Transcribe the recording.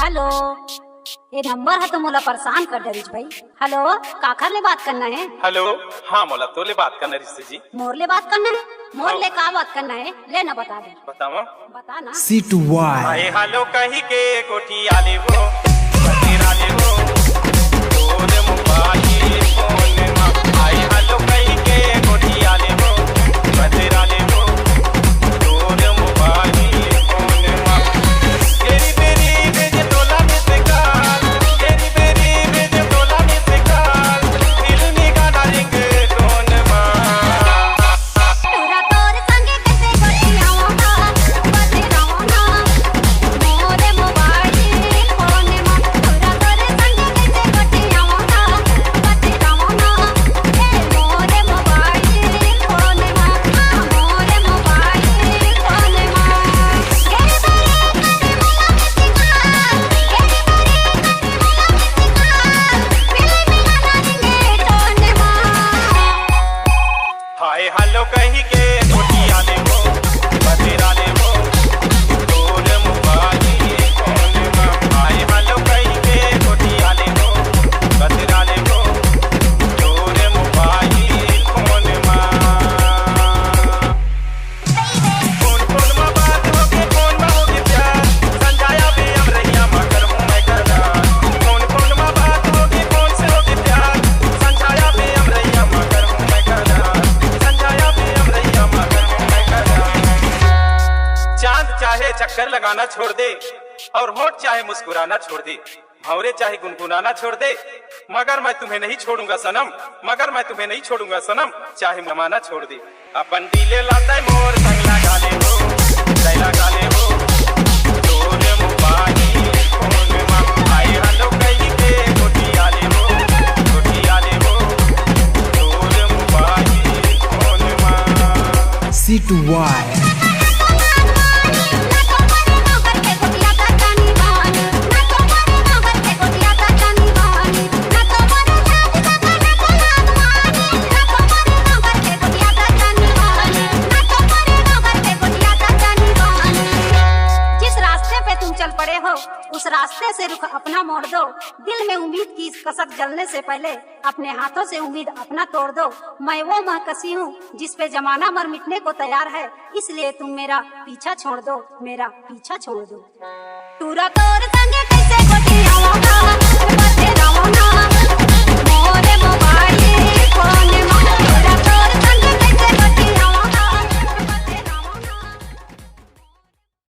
Hello, ये number है तो मोला परेशान कर दे भाई। हेलो, काखर ले बात करना है? हेलो, हाँ मोला तो ले बात करना रिश्ते जी। मोर ले बात करना है? मोर ले का बात करना है? ले ना बता दे। बतावा। बता ना। C2Y आए हालो कही के कोठी आले वो बतेरा ले वो तोरे मोबाइल फोन में। आए हालो कही के कोठी आले वो बतेरा ले वो तोरे मोबाइल फोन में। तेरी बेरी भेजे तोला में से काल, तेरी बेरी भेजे तोला में से काल, दिल में गाना रिंग टोन में। तोरा तोर संगे कैसे बतियावा बतेरावा ना मोरे मोबाइल फोन में। तोरा तोर संगे कैसे बतियावा बतेरावा ना मोरे मोबाइल फोन में। मोरे मोबाइल फोन में हाय हेलो कही के कोठिया ले वो बतेरा ले वो तोरे मोबाइल फोन में। हाय हेलो कही के कोठिया ले वो बतेरा ले वो तोरे मोबाइल फोन में। फोन फोन में बात होके फोन में होके प्यार संजाया भी हम रहिया मगर हूँ मैं करदार। फोन फोन में बात होके फोन से होके प्यार संजाया भी हम रहिया मगर हूँ मैं करदार। संजाया भी हम रहिया मगर हूँ मैं करदार। चांद चाहे चक्कर लगाना छोड़ दे और होठ चाहे मुस्कुराना छोड़ दे, भंवरे चाहे गुनगुनाना छोड़ दे, मगर मैं तुम्हें नहीं छोड़ूंगा सनम, मगर मैं तुम्हें नहीं छोड़ूंगा सनम, चाहे ममाना छोड़ दे। अपन दिले लाता मोर संग लगा ले हो, लगा ले हो तोरे मोबाइल फोन में। आए हेलो कही के कोठिया ले हो, कोठिया ले हो तोरे मोबाइल फोन में। C2Y उस रास्ते से रुख अपना मोड़ दो। दिल में उम्मीद की कसक जलने से पहले अपने हाथों से उम्मीद अपना तोड़ दो। मैं वो महकसी हूँ जिस पे जमाना मर मिटने को तैयार है, इसलिए तुम मेरा पीछा छोड़ दो, मेरा पीछा छोड़ दो। तूरा तोर संगे कैसे कोठियावा